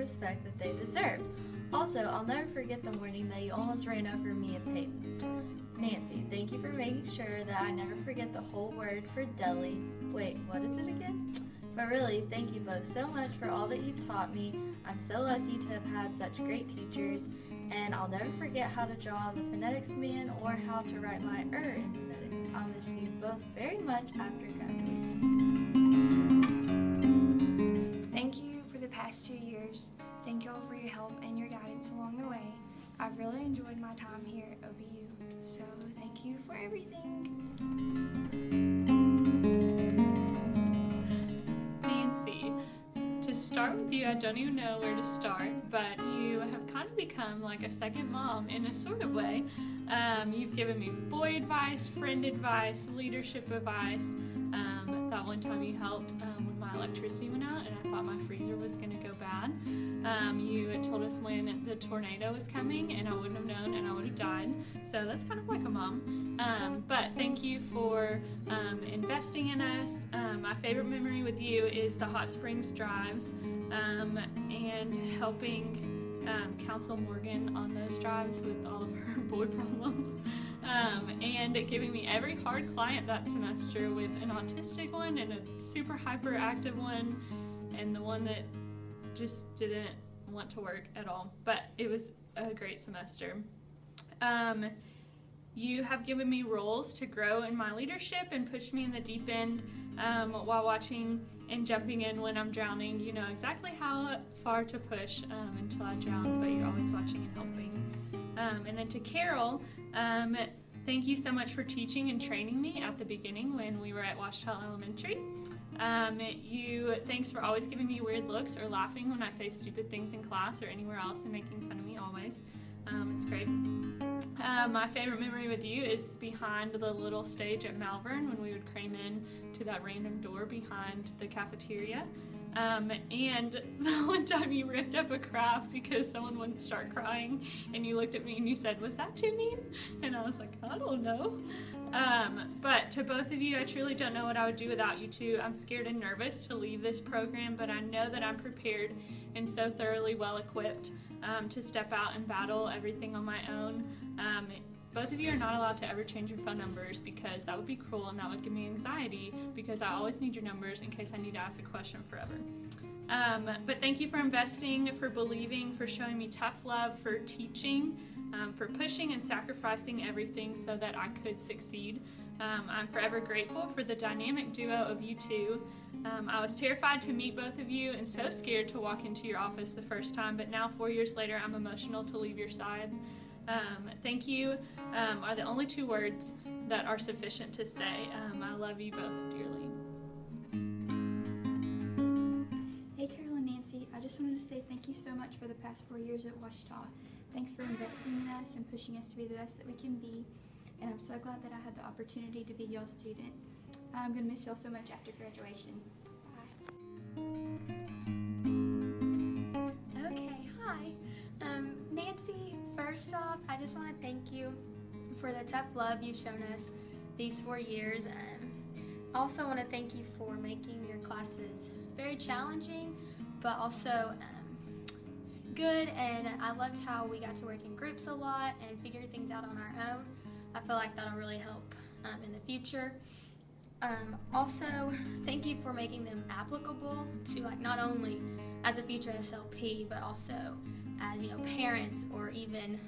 respect that they deserve. Also, I'll never forget the morning that you almost ran over me and Peyton. Nancy, thank you for making sure that I never forget the whole word for deli. Wait, what is it again? But really, thank you both so much for all that you've taught me. I'm so lucky to have had such great teachers, and I'll never forget how to draw the phonetics man or how to write my in phonetics. I'll miss you both very much after graduation. Thank you for the past 2 years. Thank you all for your help and your guidance along the way. I've really enjoyed my time here at OBU, so thank you for everything. Nancy, to start with you, I don't even know where to start, but you have kind of become like a second mom in a sort of way. You've given me boy advice, friend advice, leadership advice. That one time you helped when my electricity went out and I thought my freezer was going to go bad. You had told us when the tornado was coming and I wouldn't have known and I would have died. So that's kind of like a mom. But thank you for investing in us. My favorite memory with you is the Hot Springs drives and helping counsel Morgan on those drives with all of her boy problems, and giving me every hard client that semester with an autistic one and a super hyperactive one and the one that just didn't want to work at all. But it was a great semester. You have given me roles to grow in my leadership and push me in the deep end while watching and jumping in when I'm drowning. You know exactly how far to push until I drown, but you're always watching and helping. And then to Carol, thank you so much for teaching and training me at the beginning when we were at Washita Elementary. Thanks for always giving me weird looks or laughing when I say stupid things in class or anywhere else and making fun of me always. It's great. My favorite memory with you is behind the little stage at Malvern when we would cram in to that random door behind the cafeteria. And the one time you ripped up a craft because someone wouldn't start crying and you looked at me and you said, "Was that too mean?" And I was like, "I don't know." But to both of you, I truly don't know what I would do without you two. I'm scared and nervous to leave this program, but I know that I'm prepared and so thoroughly well equipped to step out and battle everything on my own. Both of you are not allowed to ever change your phone numbers because that would be cruel and that would give me anxiety because I always need your numbers in case I need to ask a question forever. But thank you for investing, for believing, for showing me tough love, for teaching, for pushing and sacrificing everything so that I could succeed. I'm forever grateful for the dynamic duo of you two. I was terrified to meet both of you and so scared to walk into your office the first time, but now 4 years later I'm emotional to leave your side. Thank you are the only two words that are sufficient to say. I love you both dearly. Hey Carol and Nancy, I just wanted to say thank you so much for the past 4 years at Washita. Thanks for investing in us and pushing us to be the best that we can be. And I'm so glad that I had the opportunity to be y'all's student. I'm going to miss y'all so much after graduation. Bye. Okay, hi. Nancy, first off, I just want to thank you for the tough love you've shown us these 4 years. I also want to thank you for making your classes very challenging, but also good, and I loved how we got to work in groups a lot and figure things out on our own. I feel like that'll really help in the future. Also, thank you for making them applicable to not only as a future SLP, but also as parents or even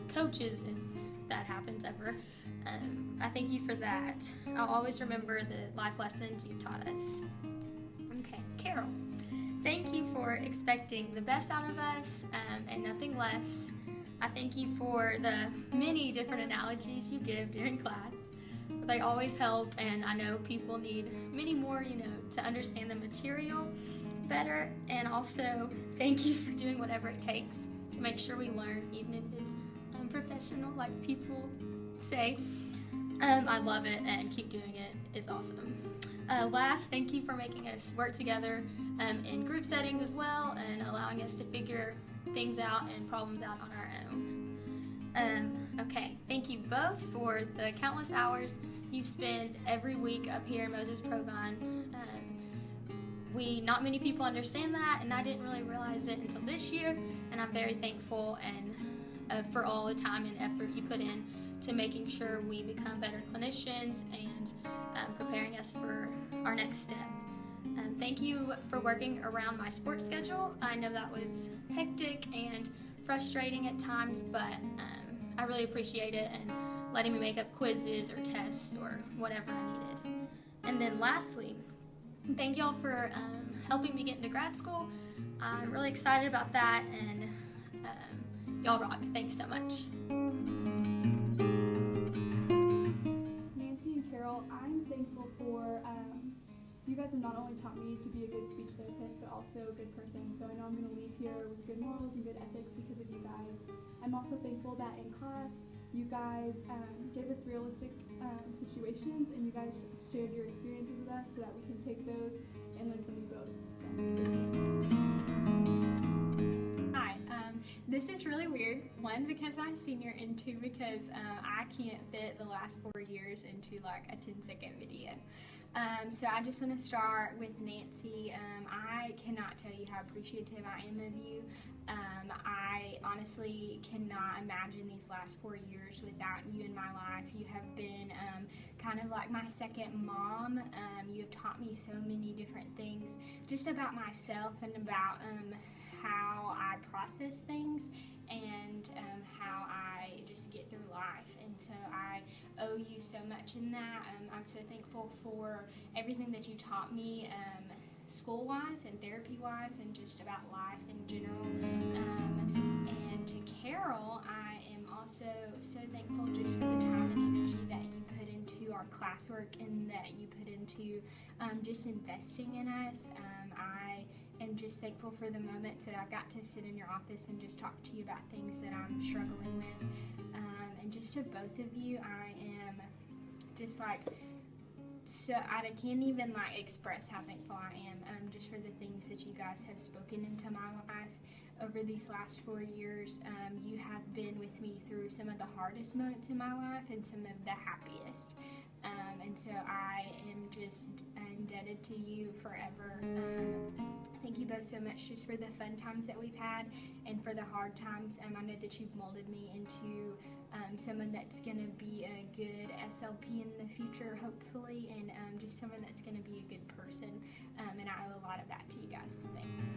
coaches if that happens ever. I thank you for that. I'll always remember the life lessons you've taught us. Okay, Carol, thank you for expecting the best out of us and nothing less. I thank you for the many different analogies you give during class. They always help, and I know people need many more, to understand the material better. And also, thank you for doing whatever it takes to make sure we learn, even if it's unprofessional, like people say. I love it, and keep doing it. It's awesome. Last, thank you for making us work together in group settings as well, and allowing us to figure things out and problems out on our own. Okay, thank you both for the countless hours you've spent every week up here in Moses Progon. not many people understand that, and I didn't really realize it until this year, and I'm very thankful and for all the time and effort you put in to making sure we become better clinicians and preparing us for our next step. Thank you for working around my sports schedule. I know that was hectic and frustrating at times, but I really appreciate it, and letting me make up quizzes or tests or whatever I needed. And then lastly, thank y'all for helping me get into grad school. I'm really excited about that, and y'all rock. Thanks so much. Nancy and Carol, I'm thankful for you guys have not only taught me to be a good speech therapist, but also a good person. So I know I'm going to leave here with good morals and good ethics because of you guys. I'm also thankful that in class, you guys gave us realistic situations, and you guys shared your experiences with us so that we can take those and learn from you both. Hi, this is really weird. One, because I'm a senior, and two, because I can't fit the last 4 years into like a 10-second video. So I just want to start with Nancy. I cannot tell you how appreciative I am of you. I honestly cannot imagine these last 4 years without you in my life. You have been kind of like my second mom. You have taught me so many different things just about myself and about how I process things and how I just get through life. And so I owe you so much in that. I'm so thankful for everything that you taught me school-wise and therapy-wise and just about life in general. And to Carol, I am also so thankful just for the time and energy that you put into our classwork and that you put into just investing in us. I am just thankful for the moments that I've got to sit in your office and just talk to you about things that I'm struggling with. And just to both of you, I am just like, so I can't even like express how thankful I am just for the things that you guys have spoken into my life over these last 4 years. You have been with me through some of the hardest moments in my life and some of the happiest. And so I am just indebted to you forever. Thank you both so much just for the fun times that we've had and for the hard times. I know that you've molded me into someone that's going to be a good SLP in the future, hopefully, and just someone that's going to be a good person. And I owe a lot of that to you guys. Thanks.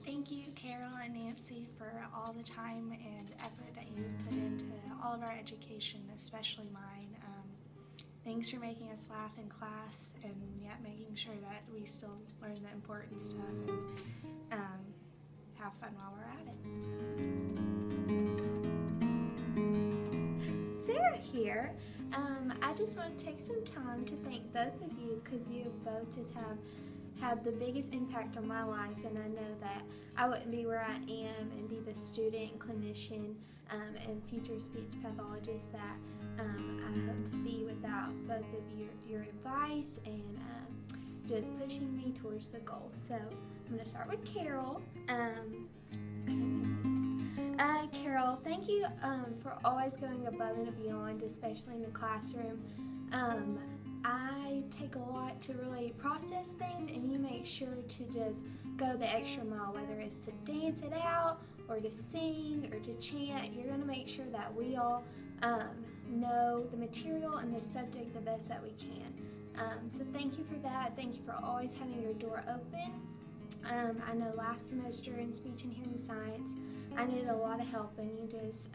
Thank you, Carol and Nancy, for all the time and effort that you've put into all of our education, especially mine. Thanks for making us laugh in class and yet making sure that we still learn the important stuff and have fun while we're at it. Sarah here. I just want to take some time to thank both of you because you both just have had the biggest impact on my life, and I know that I wouldn't be where I am and be the student, clinician, and future speech pathologist that I hope to be without both of your advice and just pushing me towards the goal. So I'm going to start with Carol. Carol, thank you for always going above and beyond, especially in the classroom. I take a lot to really process things, and you make sure to just go the extra mile, whether it's to dance it out or to sing or to chant. You're going to make sure that we all know the material and the subject the best that we can. So thank you for that. Thank you for always having your door open. I know last semester in speech and hearing science, I needed a lot of help, and you just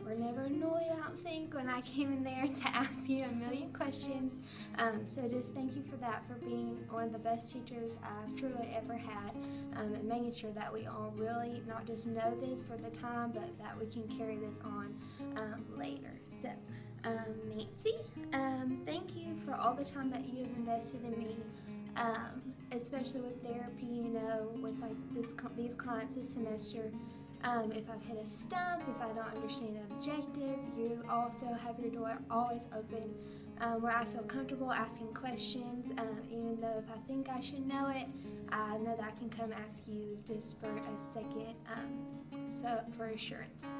were never annoyed, I don't think, when I came in there to ask you a million questions. So just thank you for that, for being one of the best teachers I've truly ever had, and making sure that we all really not just know this for the time, but that we can carry this on later. So, Nancy, thank you for all the time that you have invested in me. Especially with therapy, you know, with like these clients this semester. If I've hit a stump, if I don't understand an objective, you also have your door always open, where I feel comfortable asking questions, even though if I think I should know it, I know that I can come ask you just for a second, for assurance.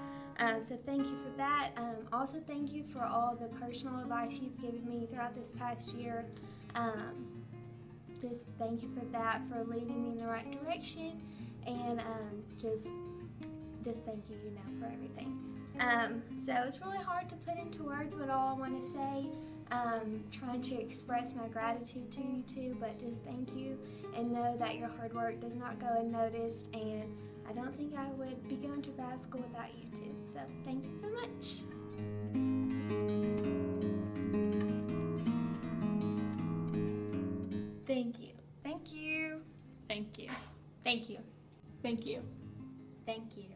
So thank you for that. Also thank you for all the personal advice you've given me throughout this past year. Just thank you for that, for leading me in the right direction, and just thank you, for everything. So it's really hard to put into words what all I want to say. Trying to express my gratitude to you two, but just thank you, and know that your hard work does not go unnoticed, and I don't think I would be going to grad school without you two. So thank you so much. Thank you. Thank you. Thank you. Thank you. Thank you. Thank you.